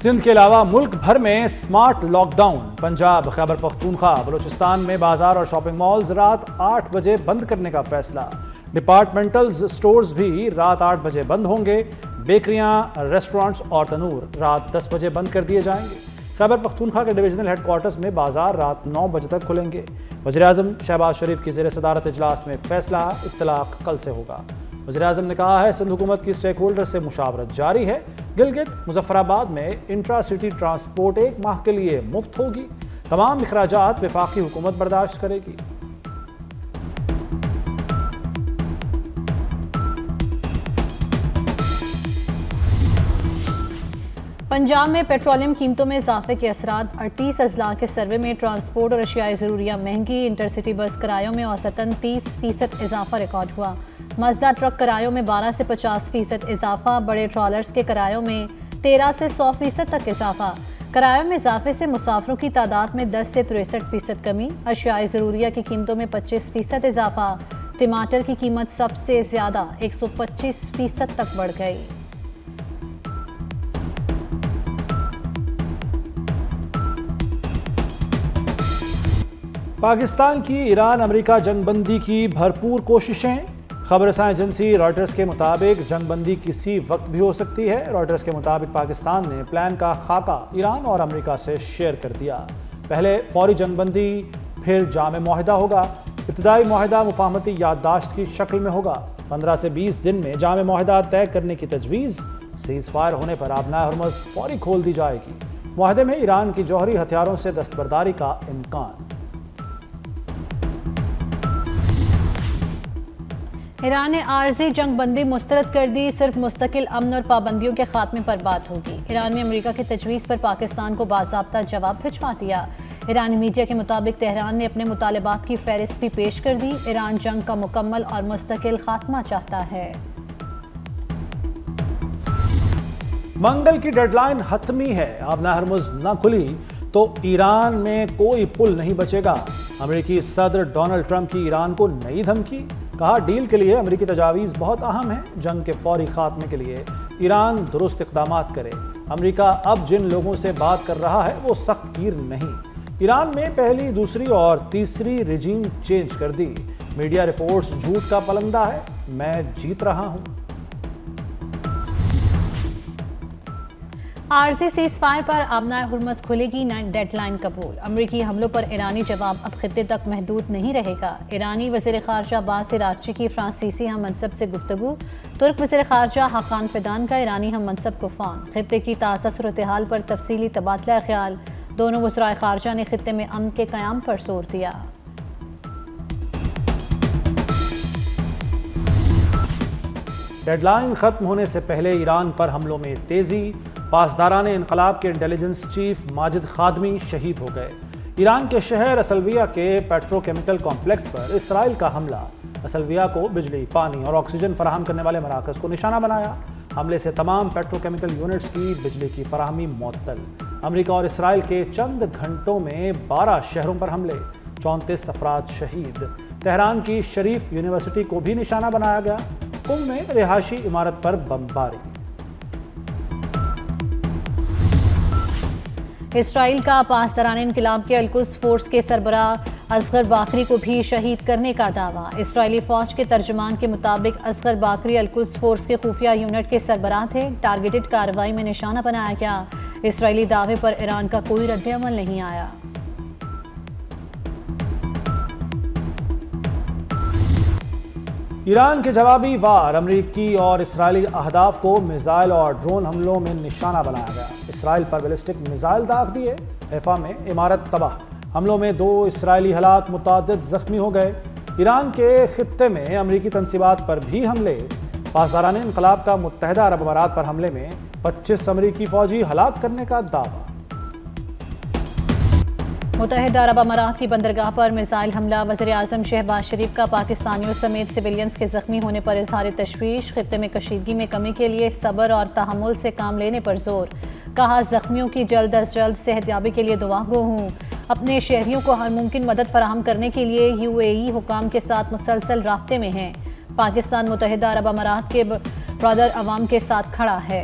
سندھ کے علاوہ ملک بھر میں smart lock down. Punjab, Khyber Pakhtunkhwa, Balochistan میں بازار اور شاپنگ مالز رات 8 بجے بند کرنے کا فیصلہ۔ ڈپارٹمنٹل سٹورز بھی رات 8 بجے بند ہوں گے۔ بیکریاں، ریسٹورانٹس اور تنور رات 10 بجے بند کر دیے جائیں گے۔ خیبر پختونخوا کے ڈویژنل ہیڈ کوارٹرز میں بازار رات 9 بجے تک کھلیں گے۔ وزیراعظم شہباز شریف کی زیر صدارت اجلاس میں فیصلہ اطلاق کل سے ہوگا۔ وزیراعظم نے کہا ہے سندھ حکومت کی سٹیک ہولڈر سے مشاورت جاری ہے۔ گلگت مظفر آباد میں انٹرا سٹی ٹرانسپورٹ 1 ماہ کے لیے مفت ہوگی۔ تمام اخراجات وفاقی حکومت برداشت کرے گی۔ پنجاب میں پیٹرولیم قیمتوں میں اضافے کے اثرات۔ 38 اضلاع کے سروے میں ٹرانسپورٹ اور اشیائے ضروریہ مہنگی۔ انٹرسٹی بس کرایوں میں اوسطاً 30% اضافہ ریکارڈ ہوا۔ مزدا ٹرک کرایوں میں 12 سے 50% اضافہ۔ بڑے ٹرالرز کے کرایوں میں 13 سے 100% تک اضافہ۔ کرایوں میں اضافے سے مسافروں کی تعداد میں 10 سے 63% کمی۔ اشیائے ضروریہ کی قیمتوں میں 25% اضافہ۔ ٹماٹر کی قیمت سب سے زیادہ 125% تک بڑھ گئی۔ پاکستان کی ایران امریکہ جنگ بندی کی بھرپور کوششیں۔ خبر رساں ایجنسی رائٹرز کے مطابق جنگ بندی کسی وقت بھی ہو سکتی ہے۔ رائٹرز کے مطابق پاکستان نے پلان کا خاکہ ایران اور امریکہ سے شیئر کر دیا۔ پہلے فوری جنگ بندی، پھر جامع معاہدہ ہوگا۔ ابتدائی معاہدہ مفاہمتی یادداشت کی شکل میں ہوگا۔ 15 سے 20 دن میں جامع معاہدہ طے کرنے کی تجویز۔ سیز فائر ہونے پر آبنائے ہرمز فوری کھول دی جائے گی۔ معاہدے میں ایران کی جوہری ہتھیاروں سے دستبرداری کا امکان۔ ایران نے عارضی جنگ بندی مسترد کر دی۔ صرف مستقل امن اور پابندیوں کے خاتمے پر بات ہوگی۔ ایران نے امریکہ کی تجویز پر پاکستان کو باضابطہ جواب بھجوا دیا۔ ایرانی میڈیا کے مطابق تہران نے اپنے مطالبات کی فہرست بھی پیش کر دی۔ ایران جنگ کا مکمل اور مستقل خاتمہ چاہتا ہے۔ منگل کی ڈیڈ لائن حتمی ہے۔ آبنائے ہرمز نہ کھلی تو ایران میں کوئی پل نہیں بچے گا۔ امریکی صدر ڈونلڈ ٹرمپ کی ایران کو نئی دھمکی۔ کہا ڈیل کے لیے امریکی تجاویز بہت اہم ہیں۔ جنگ کے فوری خاتمے کے لیے ایران درست اقدامات کرے۔ امریکہ اب جن لوگوں سے بات کر رہا ہے وہ سخت گیر نہیں۔ ایران میں پہلی، دوسری اور تیسری رجیم چینج کر دی۔ میڈیا رپورٹس جھوٹ کا پلندہ ہے، میں جیت رہا ہوں۔ عارضی سیز فائر پر آبنائے ہرمز کھلے گی ڈیڈ لائن قبول۔ امریکی حملوں پر ایرانی جواب اب خطے تک محدود نہیں رہے گا۔ ایرانی وزیر خارجہ عباس اراغچی کی فرانسیسی ہم منصب سے گفتگو۔ ترک وزیر خارجہ حاقان فیدان کا ایرانی ہم منصب کو فون۔ خطے کی تازہ صورتحال پر تفصیلی تبادلہ خیال۔ دونوں وزرائے خارجہ نے خطے میں امن کے قیام پر زور دیا۔ ڈیڈ لائن ختم ہونے سے پہلے ایران پر حملوں میں تیزی۔ پاسداران انقلاب کے انٹیلیجنس چیف ماجد خادمی شہید ہو گئے۔ ایران کے شہر اسلویہ کے پیٹرو کیمیکل کمپلیکس پر اسرائیل کا حملہ۔ اسلویہ کو بجلی، پانی اور آکسیجن فراہم کرنے والے مراکز کو نشانہ بنایا۔ حملے سے تمام پیٹرو کیمیکل یونٹس کی بجلی کی فراہمی معطل۔ امریکہ اور اسرائیل کے چند گھنٹوں میں 12 شہروں پر حملے، 34 افراد شہید۔ تہران کی شریف یونیورسٹی کو بھی نشانہ بنایا گیا۔ قم میں رہائشی عمارت پر بمباری۔ اسرائیل کا پاسداران انقلاب کے القدس فورس کے سربراہ اصغر باقری کو بھی شہید کرنے کا دعویٰ۔ اسرائیلی فوج کے ترجمان کے مطابق اصغر باقری القدس فورس کے خفیہ یونٹ کے سربراہ تھے۔ ٹارگیٹڈ کارروائی میں نشانہ بنایا گیا۔ اسرائیلی دعوے پر ایران کا کوئی رد عمل نہیں آیا۔ ایران کے جوابی وار۔ امریکی اور اسرائیلی اہداف کو میزائل اور ڈرون حملوں میں نشانہ بنایا گیا۔ اسرائیل پر بیلسٹک میزائل داغ دیے۔ حیفا میں عمارت تباہ۔ حملوں میں 2 اسرائیلی ہلاک، متعدد زخمی ہو گئے۔ ایران کے خطے میں امریکی تنصیبات پر بھی حملے۔ پاسداران انقلاب کا متحدہ عرب امارات پر حملے میں 25 امریکی فوجی ہلاک کرنے کا دعویٰ۔ متحدہ عرب امارات کی بندرگاہ پر میزائل حملہ۔ وزیر اعظم شہباز شریف کا پاکستانیوں سمیت سویلینز کے زخمی ہونے پر اظہار تشویش۔ خطے میں کشیدگی میں کمی کے لیے صبر اور تحمل سے کام لینے پر زور۔ کہا زخمیوں کی جلد از جلد صحت یابی کے لیے دعا گو ہوں۔ اپنے شہریوں کو ہر ممکن مدد فراہم کرنے کے لیے UAE حکام کے ساتھ مسلسل رابطے میں ہیں۔ پاکستان متحدہ عرب امارات کے برادر عوام کے ساتھ کھڑا ہے۔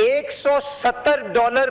$170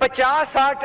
50-60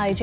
IG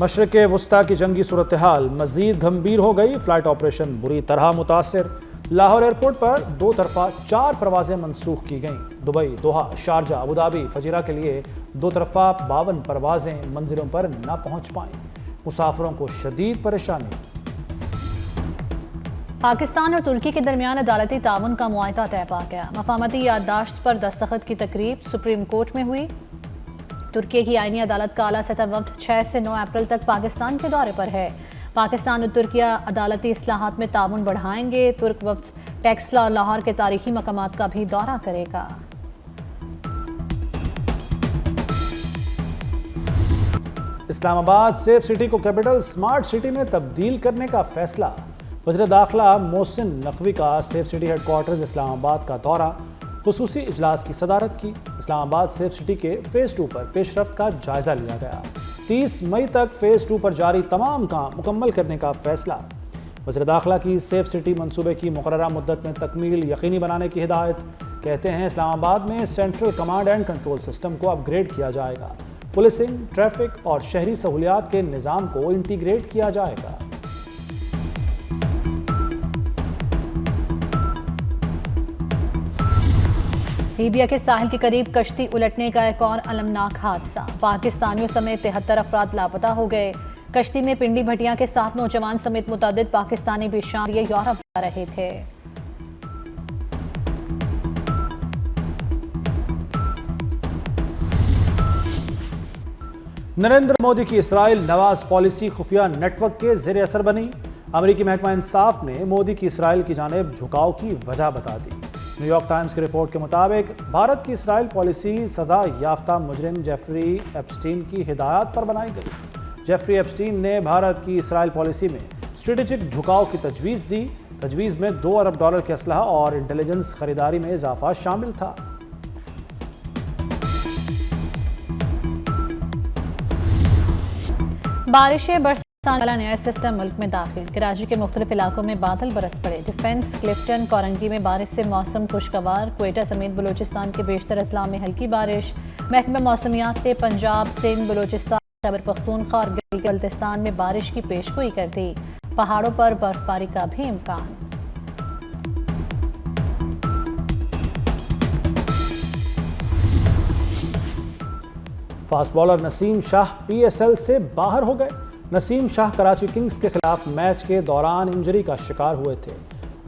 مشرق وسطی کی جنگی صورتحال مزید گھمبیر ہو گئی، فلائٹ آپریشن بری طرح متاثر۔ لاہور ایئرپورٹ پر دو طرفہ 4 پروازیں منسوخ کی گئیں۔ Dubai, Doha, Sharjah, Abu Dhabi, Fujairah کے لیے دو طرفہ 52 پروازیں منزلوں پر نہ پہنچ پائیں، مسافروں کو شدید پریشانی۔ پاکستان اور ترکی کے درمیان عدالتی تعاون کا معاہدہ طے پا گیا۔ مفاہمتی یادداشت پر دستخط کی تقریب سپریم کورٹ میں ہوئی۔ ترکی کی آئینی عدالت کا اعلیٰ سطح وفد 6 سے 9 اپریل تک پاکستان کے دورے پر ہے۔ پاکستان اور ترکیہ عدالتی اصلاحات میں تعاون بڑھائیں گے۔ ترک وفد ٹیکسلا اور لاہور کے تاریخی مقامات کا بھی دورہ کرے گا۔ اسلام آباد سیف سٹی کو کیپٹل سمارٹ سٹی میں تبدیل کرنے کا فیصلہ۔ وزیر داخلہ محسن نقوی کا سیف سٹی ہیڈ کوارٹرز اسلام آباد کا دورہ، خصوصی اجلاس کی صدارت کی۔ اسلام آباد سیف سٹی کے فیز 2 پر پیش رفت کا جائزہ لیا گیا۔ 30 مئی تک فیز 2 پر جاری تمام کام مکمل کرنے کا فیصلہ۔ وزیر داخلہ کی سیف سٹی منصوبے کی مقررہ مدت میں تکمیل یقینی بنانے کی ہدایت۔ کہتے ہیں اسلام آباد میں central command and control system کو اپ گریڈ کیا جائے گا۔ پولیسنگ، ٹریفک اور شہری سہولیات کے نظام کو انٹیگریٹ کیا جائے گا۔ لیبیا کے ساحل کے قریب کشتی الٹنے کا ایک اور المناک حادثہ۔ پاکستانیوں سمیت 73 افراد لاپتہ ہو گئے۔ کشتی میں پنڈی بھٹیاں کے 7 نوجوان سمیت متعدد پاکستانی بھی شام یہ یورپ جا رہے تھے۔ نریندر مودی کی اسرائیل نواز پالیسی خفیہ نیٹ ورک کے زیر اثر بنی۔ امریکی محکمہ انصاف نے مودی کی اسرائیل کی جانب جھکاؤ کی وجہ بتا دی۔ نیو یارک ٹائمز کی رپورٹ کے مطابق بھارت کی اسرائیل پالیسی سزا یافتہ مجرم جیفری ایپسٹین کی ہدایات پر بنائی گئی۔ جیفری ایپسٹین نے بھارت کی اسرائیل پالیسی میں اسٹریٹجک جھکاؤ کی تجویز دی۔ تجویز میں $2 ارب کے اسلحہ اور انٹیلیجنس خریداری میں اضافہ شامل تھا۔ بارشیں برسانے والا نیا سسٹم ملک میں داخل۔ کراچی کے مختلف علاقوں میں بادل برس پڑے۔ ڈیفنس، کلفٹن، کورنگی میں بارش سے موسم خوشگوار۔ کوئٹہ سمیت بلوچستان کے بیشتر اضلاع میں ہلکی بارش۔ محکمہ موسمیات نے پنجاب، سندھ، بلوچستان، خیبر پختونخوا اور گلگت بلتستان میں بارش کی پیشگوئی کر دی۔ پہاڑوں پر برف باری کا بھی امکان۔ فاسٹ بالر نسیم شاہ PSL سے باہر ہو گئے۔ نسیم شاہ کراچی کنگز کے خلاف میچ کے دوران انجری کا شکار ہوئے تھے۔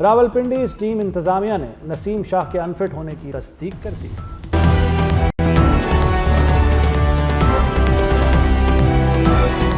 راولپنڈی ٹیم انتظامیہ نے نسیم شاہ کے انفٹ ہونے کی تصدیق کر دی۔